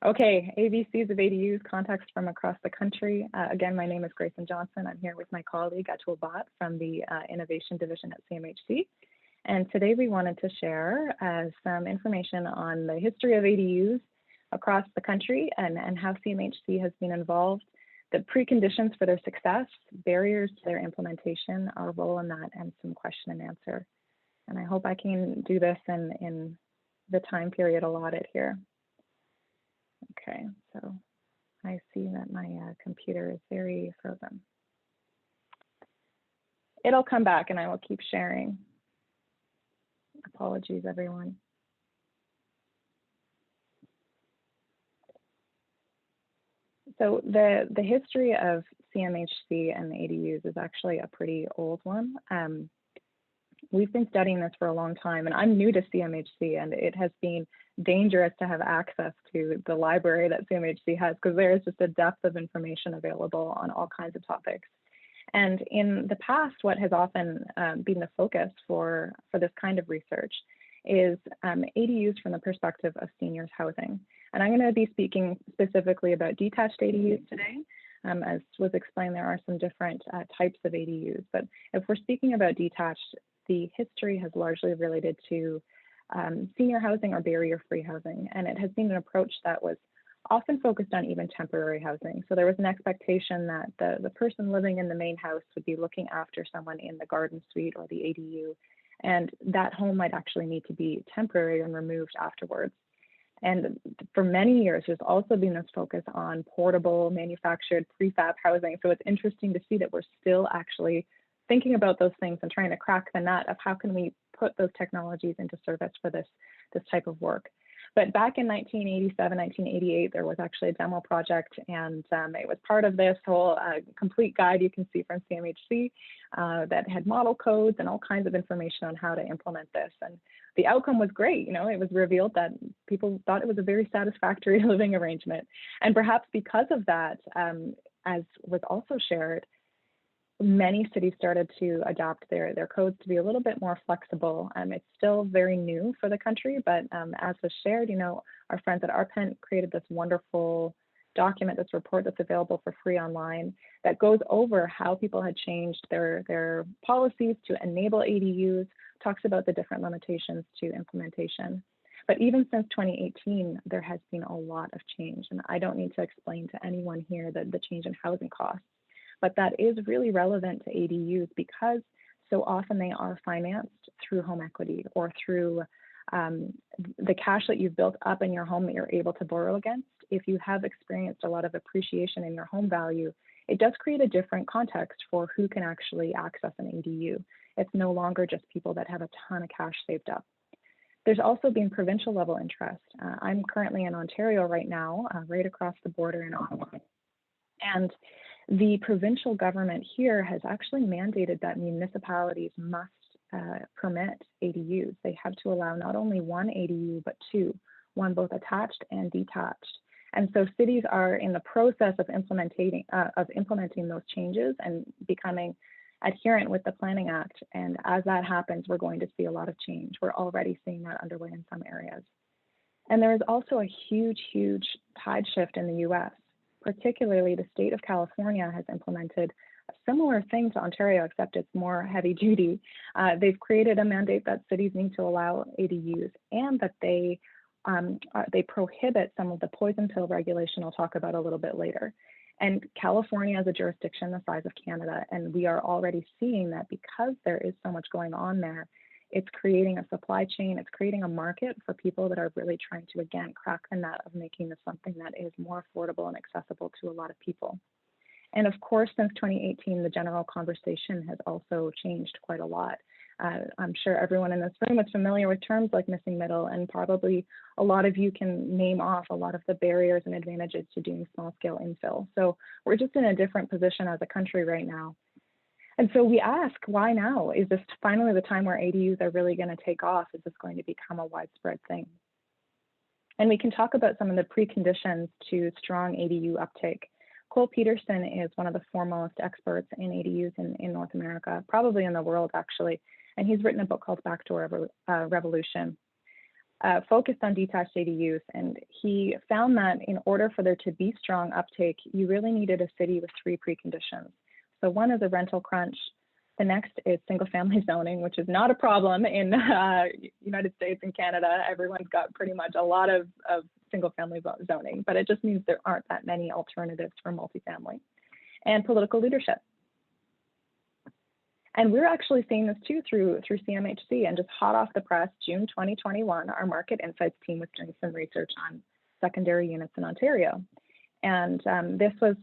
Okay, ABCs of ADUs, context from across the country. Again, my name is Grayson Johnson. I'm here with my colleague Atul Bhatt from the Innovation Division at CMHC. And today we wanted to share some information on the history of ADUs across the country and how CMHC has been involved, the preconditions for their success, barriers to their implementation, our role in that, and some question and answer. And I hope I can do this in the time period allotted here. Okay, so I see that my computer is very frozen. It'll come back and I will keep sharing. Apologies, everyone. So the history of CMHC and the ADUs is actually a pretty old one. We've been studying this for a long time, and I'm new to CMHC, and it has been dangerous to have access to the library that CMHC has because there is just a depth of information available on all kinds of topics. And in the past, what has often been the focus for this kind of research is ADUs from the perspective of seniors housing. And I'm going to be speaking specifically about detached ADUs today. As was explained, there are some different types of ADUs, but if we're speaking about detached, the history has largely related to senior housing or barrier-free housing, and it has been an approach that was often focused on even temporary housing. So there was an expectation that the person living in the main house would be looking after someone in the garden suite or the ADU, and that home might actually need to be temporary and removed afterwards. And for many years, there's also been this focus on portable, manufactured, prefab housing. So it's interesting to see that we're still actually thinking about those things and trying to crack the nut of how can we put those technologies into service for this type of work. But back in 1987, 1988, there was actually a demo project, and it was part of this whole complete guide you can see from CMHC that had model codes and all kinds of information on how to implement this. And the outcome was great. You know, it was revealed that people thought it was a very satisfactory living arrangement. And perhaps because of that, as was also shared, many cities started to adopt their codes to be a little bit more flexible. It's still very new for the country, but as was shared, you know, our friends at ARPENT created this wonderful document, this report that's available for free online that goes over how people had changed their policies to enable ADUs, talks about the different limitations to implementation. But even since 2018, there has been a lot of change, and I don't need to explain to anyone here the change in housing costs. But that is really relevant to ADUs because so often they are financed through home equity or through the cash that you've built up in your home that you're able to borrow against. If you have experienced a lot of appreciation in your home value, it does create a different context for who can actually access an ADU. It's no longer just people that have a ton of cash saved up. There's also been provincial level interest. I'm currently in Ontario right now, right across the border in Ottawa. And the provincial government here has actually mandated that municipalities must permit ADUs. They have to allow not only one ADU, but two, one both attached and detached. And so cities are in the process of implementing those changes and becoming adherent with the Planning Act. And as that happens, we're going to see a lot of change. We're already seeing that underway in some areas. And there is also a huge, huge tide shift in the US. Particularly, the state of California has implemented a similar thing to Ontario, except it's more heavy duty. They've created a mandate that cities need to allow ADUs and that they prohibit some of the poison pill regulation I'll talk about a little bit later. And California is a jurisdiction the size of Canada, and we are already seeing that because there is so much going on there, it's creating a supply chain, it's creating a market for people that are really trying to, again, crack the nut of making this something that is more affordable and accessible to a lot of people. And of course, since 2018, the general conversation has also changed quite a lot. I'm sure everyone in this room is familiar with terms like missing middle, and probably a lot of you can name off a lot of the barriers and advantages to doing small scale infill. So we're just in a different position as a country right now. And so we ask, why now? Is this finally the time where ADUs are really going to take off? Is this going to become a widespread thing? And we can talk about some of the preconditions to strong ADU uptake. Cole Peterson is one of the foremost experts in ADUs in North America, probably in the world actually, and he's written a book called Backdoor Revolution. focused on detached ADUs, and he found that in order for there to be strong uptake, you really needed a city with 3 preconditions. So one is a rental crunch. The next is single-family zoning, which is not a problem in United States and Canada. Everyone's got pretty much a lot of single-family zoning, but it just means there aren't that many alternatives for multifamily. And political leadership. And we're actually seeing this too through CMHC, and just hot off the press, June 2021, our market insights team was doing some research on secondary units in Ontario. And this was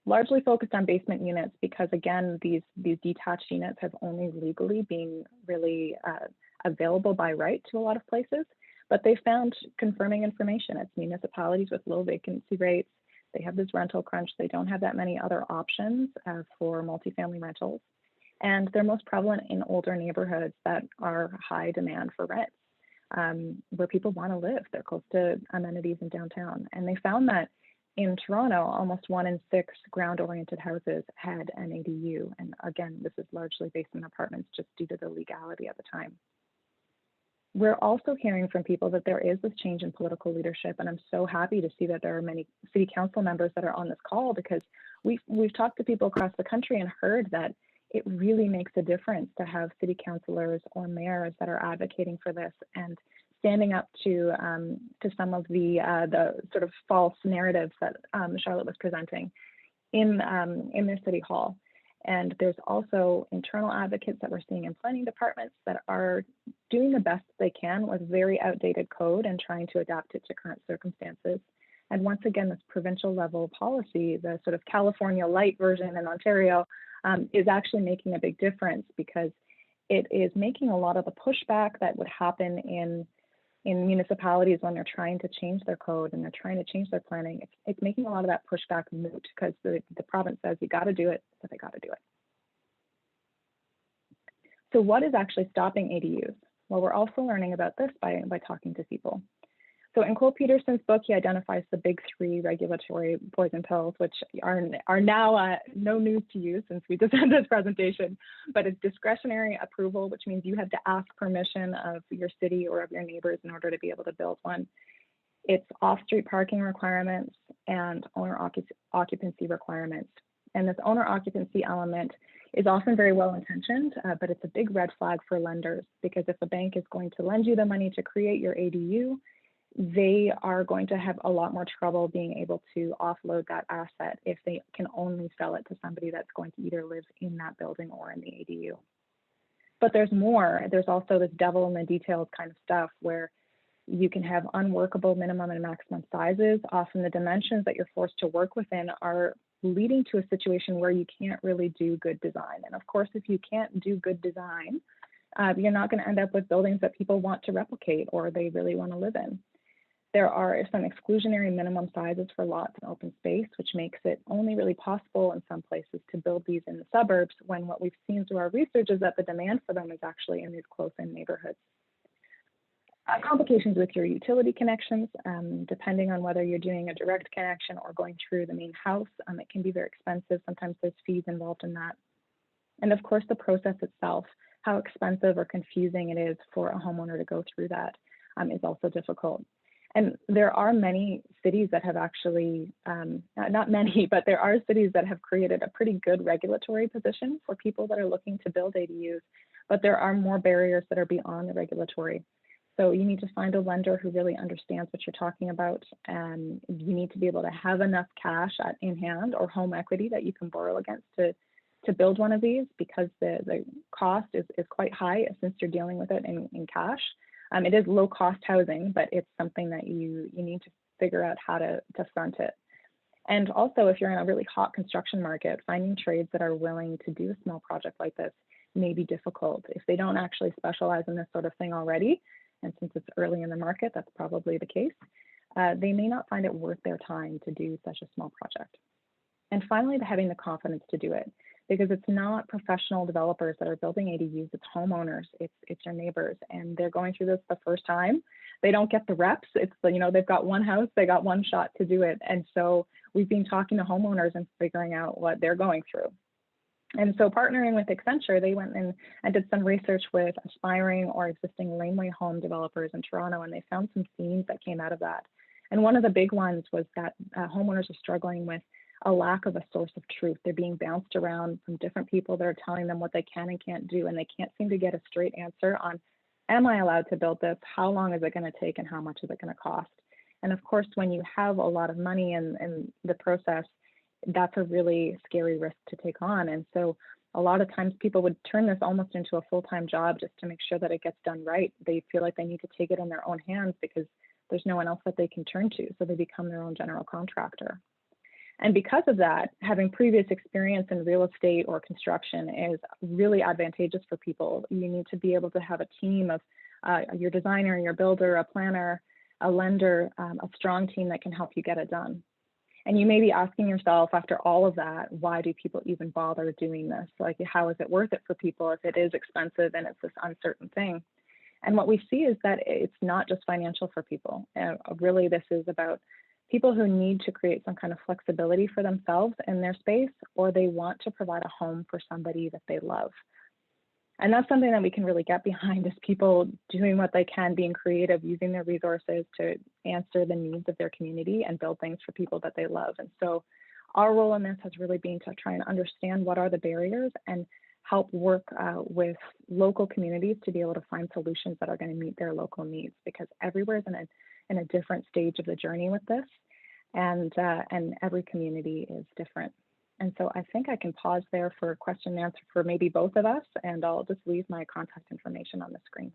largely focused on basement units because, again, these detached units have only legally been really available by right to a lot of places, but they found confirming information. It's municipalities with low vacancy rates. They have this rental crunch. They don't have that many other options for multifamily rentals. And they're most prevalent in older neighborhoods that are high demand for rents, where people want to live. They're close to amenities in downtown. And they found that in Toronto, almost 1 in 6 ground-oriented houses had an ADU. And again, this is largely basement apartments just due to the legality at the time. We're also hearing from people that there is this change in political leadership, and I'm so happy to see that there are many city council members that are on this call, because we've talked to people across the country and heard that it really makes a difference to have city councilors or mayors that are advocating for this and standing up to some of the sort of false narratives that Charlotte was presenting in their city hall. And there's also internal advocates that we're seeing in planning departments that are doing the best they can with very outdated code and trying to adapt it to current circumstances. And once again, this provincial level policy, the sort of California light version in Ontario, is actually making a big difference, because it is making a lot of the pushback that would happen in municipalities when they're trying to change their code and they're trying to change their planning. It's making a lot of that pushback moot, because the province says you got to do it, so they got to do it. So what is actually stopping ADUs? Well, we're also learning about this by talking to people. So in Cole Peterson's book, he identifies the big 3 regulatory poison pills, which are now no news to you since we just had this presentation, but it's discretionary approval, which means you have to ask permission of your city or of your neighbors in order to be able to build one. It's off-street parking requirements and owner occupancy requirements. And this owner occupancy element is often very well intentioned, but it's a big red flag for lenders, because if a bank is going to lend you the money to create your ADU, they are going to have a lot more trouble being able to offload that asset if they can only sell it to somebody that's going to either live in that building or in the ADU. But there's more. There's also this devil in the details kind of stuff where you can have unworkable minimum and maximum sizes. Often the dimensions that you're forced to work within are leading to a situation where you can't really do good design. And of course, if you can't do good design, you're not going to end up with buildings that people want to replicate or they really want to live in. There are some exclusionary minimum sizes for lots and open space, which makes it only really possible in some places to build these in the suburbs, when what we've seen through our research is that the demand for them is actually in these close-in neighborhoods. Complications with your utility connections, depending on whether you're doing a direct connection or going through the main house, it can be very expensive. Sometimes there's fees involved in that. And of course, the process itself, how expensive or confusing it is for a homeowner to go through that is also difficult. And there are many cities that have actually, not many, but there are cities that have created a pretty good regulatory position for people that are looking to build ADUs, but there are more barriers that are beyond the regulatory. So you need to find a lender who really understands what you're talking about, and you need to be able to have enough cash in hand or home equity that you can borrow against to build one of these, because the cost is quite high since you're dealing with it in cash. It is low cost housing, but it's something that you need to figure out how to front it. And also, if you're in a really hot construction market, finding trades that are willing to do a small project like this may be difficult. If they don't actually specialize in this sort of thing already, and since it's early in the market, that's probably the case, they may not find it worth their time to do such a small project. And finally, having the confidence to do it, because it's not professional developers that are building ADUs, it's homeowners, it's your neighbors, and they're going through this the first time. They don't get the reps. It's, they've got one house, they got one shot to do it. And so we've been talking to homeowners and figuring out what they're going through. And so partnering with Accenture, they went in and did some research with aspiring or existing laneway home developers in Toronto, and they found some themes that came out of that. And one of the big ones was that homeowners are struggling with a lack of a source of truth. They're being bounced around from different people that are telling them what they can and can't do, and they can't seem to get a straight answer on, am I allowed to build this? How long is it going to take, and how much is it going to cost? And of course, when you have a lot of money in the process, that's a really scary risk to take on. And so a lot of times people would turn this almost into a full-time job just to make sure that it gets done right. They feel like they need to take it in their own hands because there's no one else that they can turn to. So they become their own general contractor. And because of that, having previous experience in real estate or construction is really advantageous for people. You need to be able to have a team of your designer, your builder, a planner, a lender, a strong team that can help you get it done. And you may be asking yourself after all of that, why do people even bother doing this? Like, how is it worth it for people if it is expensive and it's this uncertain thing? And what we see is that it's not just financial for people. Really, this is about people who need to create some kind of flexibility for themselves in their space, or they want to provide a home for somebody that they love. And that's something that we can really get behind, is people doing what they can, being creative, using their resources to answer the needs of their community and build things for people that they love. And so our role in this has really been to try and understand what are the barriers and help work with local communities to be able to find solutions that are going to meet their local needs, because everywhere is in a different stage of the journey with this, and every community is different. And so I think I can pause there for question and answer for maybe both of us, and I'll just leave my contact information on the screen.